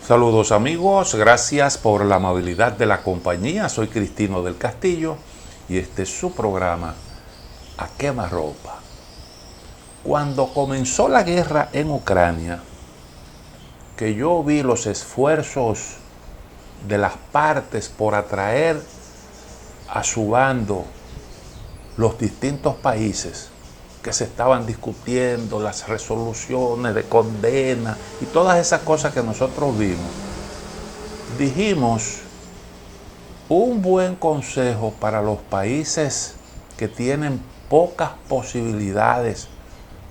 Saludos amigos, gracias por la amabilidad de la compañía. Soy Cristino del Castillo y este es su programa A Quemarropa. Cuando comenzó la guerra en Ucrania, que yo vi los esfuerzos de las partes por atraer a su bando los distintos países que se estaban discutiendo, las resoluciones de condena y todas esas cosas que nosotros vimos, dijimos, un buen consejo para los países que tienen pocas posibilidades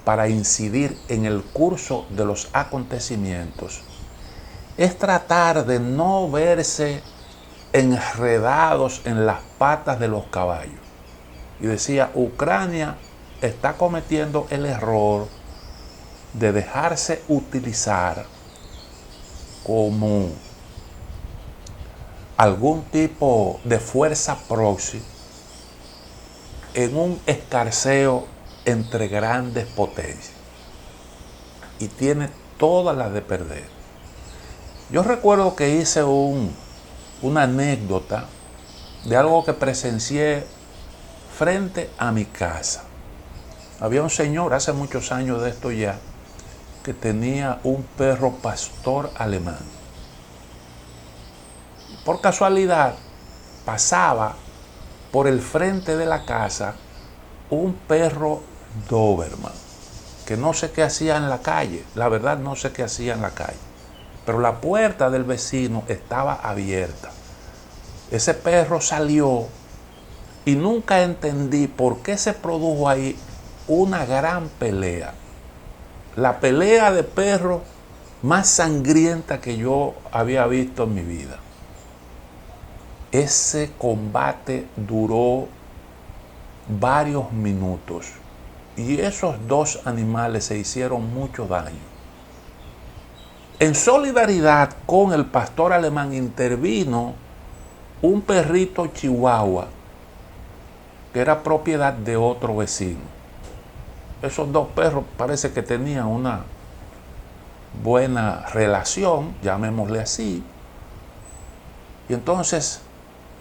para incidir en el curso de los acontecimientos es tratar de no verse enredados en las patas de los caballos. Y decía, Ucrania está cometiendo el error de dejarse utilizar como algún tipo de fuerza proxy en un escarceo entre grandes potencias. Y tiene todas las de perder. Yo recuerdo que hice una anécdota de algo que presencié frente a mi casa. Había un señor, hace muchos años de esto ya, que tenía un perro pastor alemán. Por casualidad, pasaba por el frente de la casa un perro Doberman, que no sé qué hacía en la calle, la verdad no sé qué hacía en la calle, pero la puerta del vecino estaba abierta. Ese perro salió y nunca entendí por qué se produjo ahí una gran pelea. La pelea de perros más sangrienta que yo había visto en mi vida. Ese combate duró varios minutos y esos dos animales se hicieron mucho daño. En solidaridad con el pastor alemán intervino un perrito chihuahua que era propiedad de otro vecino. Esos dos perros parece que tenían una buena relación, llamémosle así. Y entonces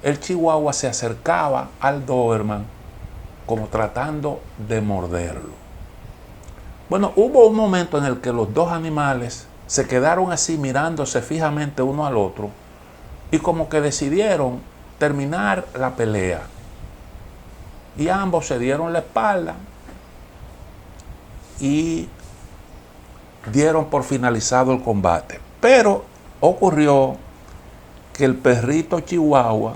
el chihuahua se acercaba al Doberman como tratando de morderlo. Bueno, hubo un momento en el que los dos animales se quedaron así mirándose fijamente uno al otro y como que decidieron terminar la pelea. Y ambos se dieron la espalda y dieron por finalizado el combate. Pero ocurrió que el perrito chihuahua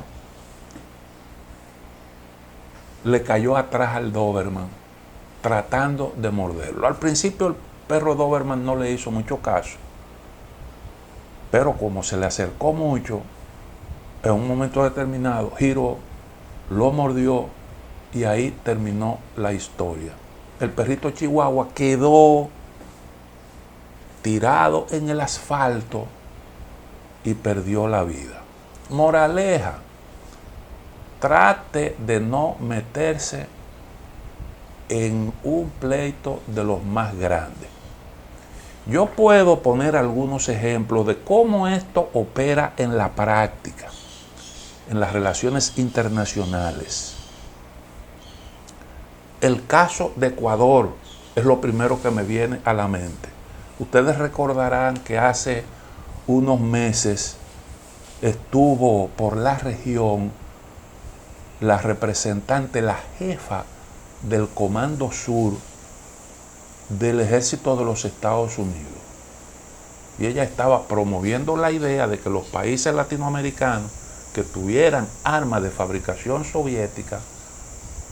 le cayó atrás al Doberman tratando de morderlo. Al principio el perro Doberman no le hizo mucho caso, pero como se le acercó mucho, en un momento determinado giró, lo mordió y ahí terminó la historia. El perrito chihuahua quedó tirado en el asfalto y perdió la vida. Moraleja, trate de no meterse en un pleito de los más grandes. Yo puedo poner algunos ejemplos de cómo esto opera en la práctica, en las relaciones internacionales. El caso de Ecuador es lo primero que me viene a la mente. Ustedes recordarán que hace unos meses estuvo por la región la representante, la jefa del Comando Sur del Ejército de los Estados Unidos. Y ella estaba promoviendo la idea de que los países latinoamericanos que tuvieran armas de fabricación soviética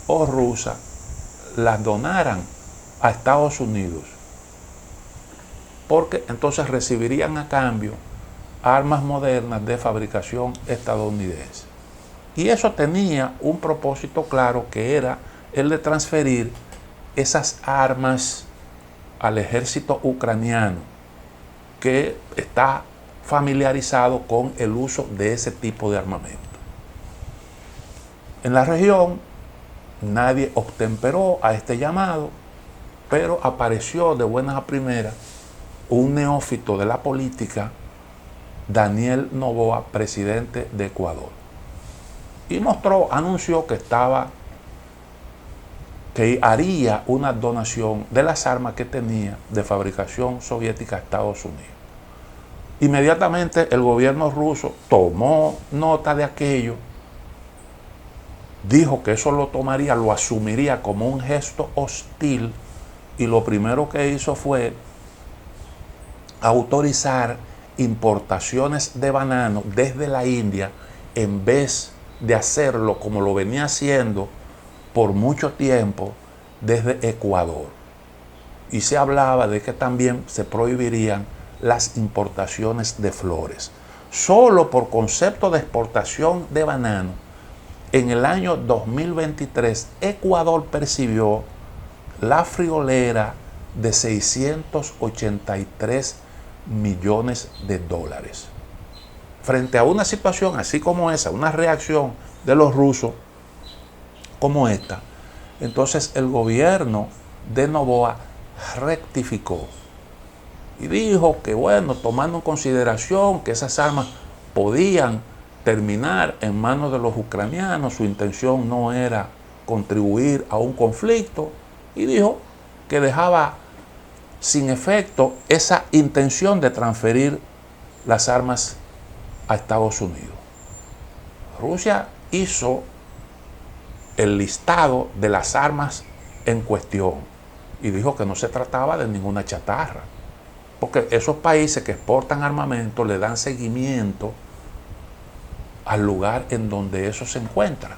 o rusa las donaran a Estados Unidos, porque entonces recibirían a cambio armas modernas de fabricación estadounidense. Y eso tenía un propósito claro, que era el de transferir esas armas al ejército ucraniano, que está familiarizado con el uso de ese tipo de armamento. En la región nadie obtemperó a este llamado, pero apareció de buenas a primeras un neófito de la política Daniel Noboa, presidente de Ecuador. Y anunció que haría una donación de las armas que tenía de fabricación soviética a Estados Unidos. Inmediatamente el gobierno ruso tomó nota de aquello, dijo que eso lo asumiría como un gesto hostil, y lo primero que hizo fue autorizar importaciones de banano desde la India, en vez de hacerlo como lo venía haciendo por mucho tiempo desde Ecuador. Y se hablaba de que también se prohibirían las importaciones de flores. Solo por concepto de exportación de banano, en el año 2023, Ecuador percibió la friolera de 683 millones de dólares. Frente a una situación así como esa, una reacción de los rusos como esta, entonces el gobierno de Noboa rectificó y dijo que, bueno, tomando en consideración que esas armas podían terminar en manos de los ucranianos, su intención no era contribuir a un conflicto, y dijo que dejaba sin efecto esa intención de transferir las armas a Estados Unidos. Rusia hizo el listado de las armas en cuestión y dijo que no se trataba de ninguna chatarra, porque esos países que exportan armamento le dan seguimiento al lugar en donde eso se encuentra.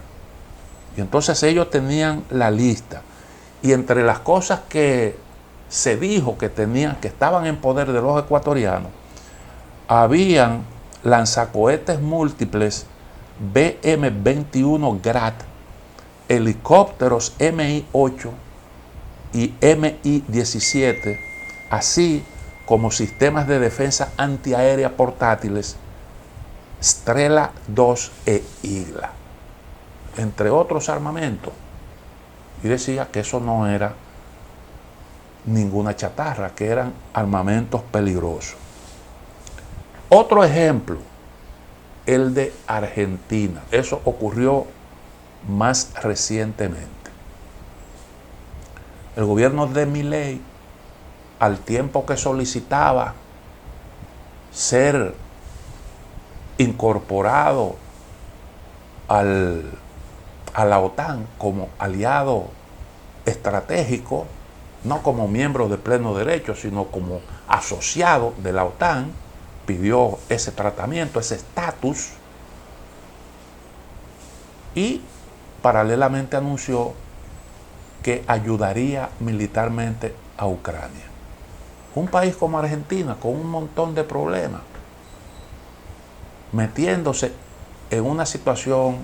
Y entonces ellos tenían la lista, y entre las cosas que se dijo que estaban en poder de los ecuatorianos, habían lanzacohetes múltiples BM-21 Grad, helicópteros Mi-8 y Mi-17, así como sistemas de defensa antiaérea portátiles Strela 2 e Igla, entre otros armamentos. Y decía que eso no era ninguna chatarra, que eran armamentos peligrosos. Otro ejemplo, el de Argentina. Eso ocurrió más recientemente. El gobierno de Milei, al tiempo que solicitaba ser incorporado a la OTAN como aliado estratégico, no como miembro de pleno derecho, sino como asociado de la OTAN, pidió ese tratamiento, ese estatus, y paralelamente anunció que ayudaría militarmente a Ucrania. Un país como Argentina, con un montón de problemas, metiéndose en una situación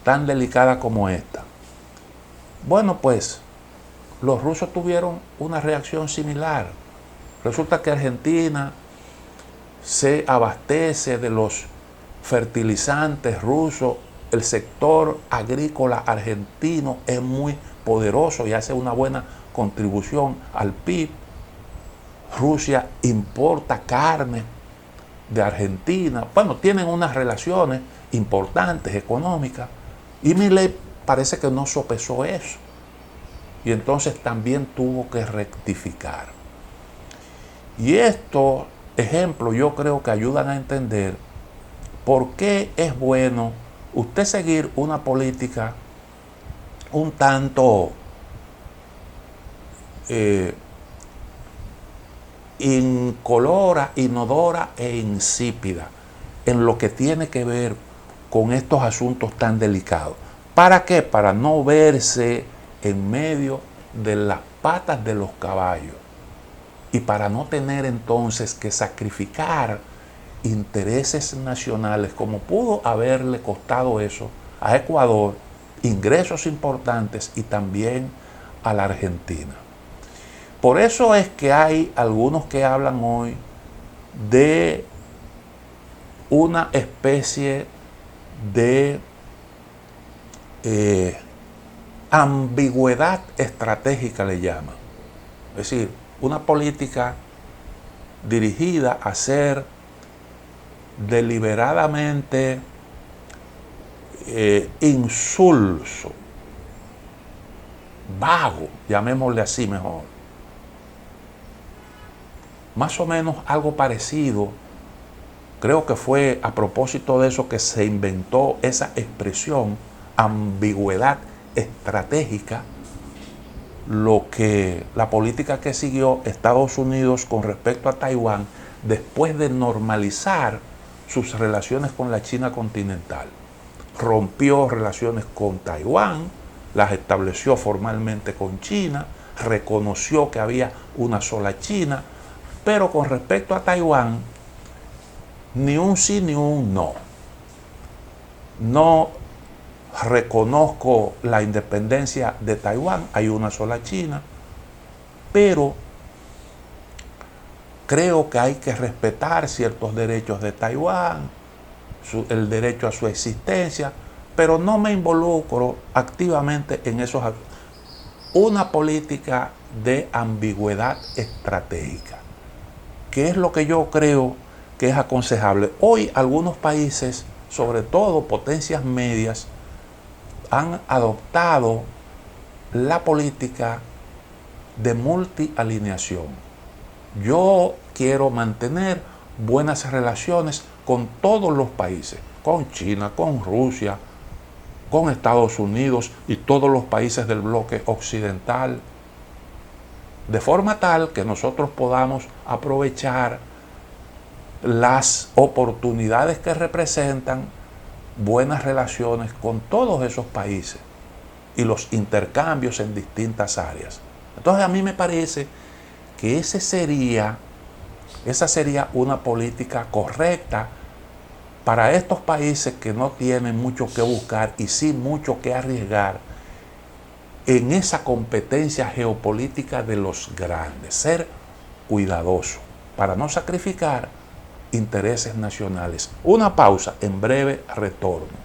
tan delicada como esta. Bueno, pues los rusos tuvieron una reacción similar. Resulta que Argentina se abastece de los fertilizantes rusos. El sector agrícola argentino es muy poderoso y hace una buena contribución al PIB. Rusia importa carne de Argentina. Bueno, tienen unas relaciones importantes económicas, y Milei parece que no sopesó eso, y entonces también tuvo que rectificar. Y estos ejemplos yo creo que ayudan a entender por qué es bueno usted seguir una política un tanto incolora, inodora e insípida en lo que tiene que ver con estos asuntos tan delicados. ¿Para qué? Para no verse en medio de las patas de los caballos, y para no tener entonces que sacrificar intereses nacionales, como pudo haberle costado eso a Ecuador, ingresos importantes, y también a la Argentina. Por eso es que hay algunos que hablan hoy de una especie de ambigüedad estratégica, le llaman. Es decir, una política dirigida a ser deliberadamente insulso, vago, llamémosle así mejor. Más o menos algo parecido, creo que fue a propósito de eso que se inventó esa expresión, ambigüedad estratégica, lo que la política que siguió Estados Unidos con respecto a Taiwán después de normalizar sus relaciones con la China continental. Rompió relaciones con Taiwán, las estableció formalmente con China, reconoció que había una sola China, pero con respecto a Taiwán, ni un sí ni un no. No reconozco la independencia de Taiwán, hay una sola China, pero creo que hay que respetar ciertos derechos de Taiwán, el derecho a su existencia, pero no me involucro activamente en esos actos. Una política de ambigüedad estratégica, que es lo que yo creo que es aconsejable. Hoy algunos países, sobre todo potencias medias, han adoptado la política de multialineación. Yo quiero mantener buenas relaciones con todos los países, con China, con Rusia, con Estados Unidos y todos los países del bloque occidental, de forma tal que nosotros podamos aprovechar las oportunidades que representan buenas relaciones con todos esos países y los intercambios en distintas áreas. Entonces a mí me parece que esa sería una política correcta para estos países que no tienen mucho que buscar y sí mucho que arriesgar en esa competencia geopolítica de los grandes. Ser cuidadoso para no sacrificar intereses nacionales. Una pausa, en breve retorno.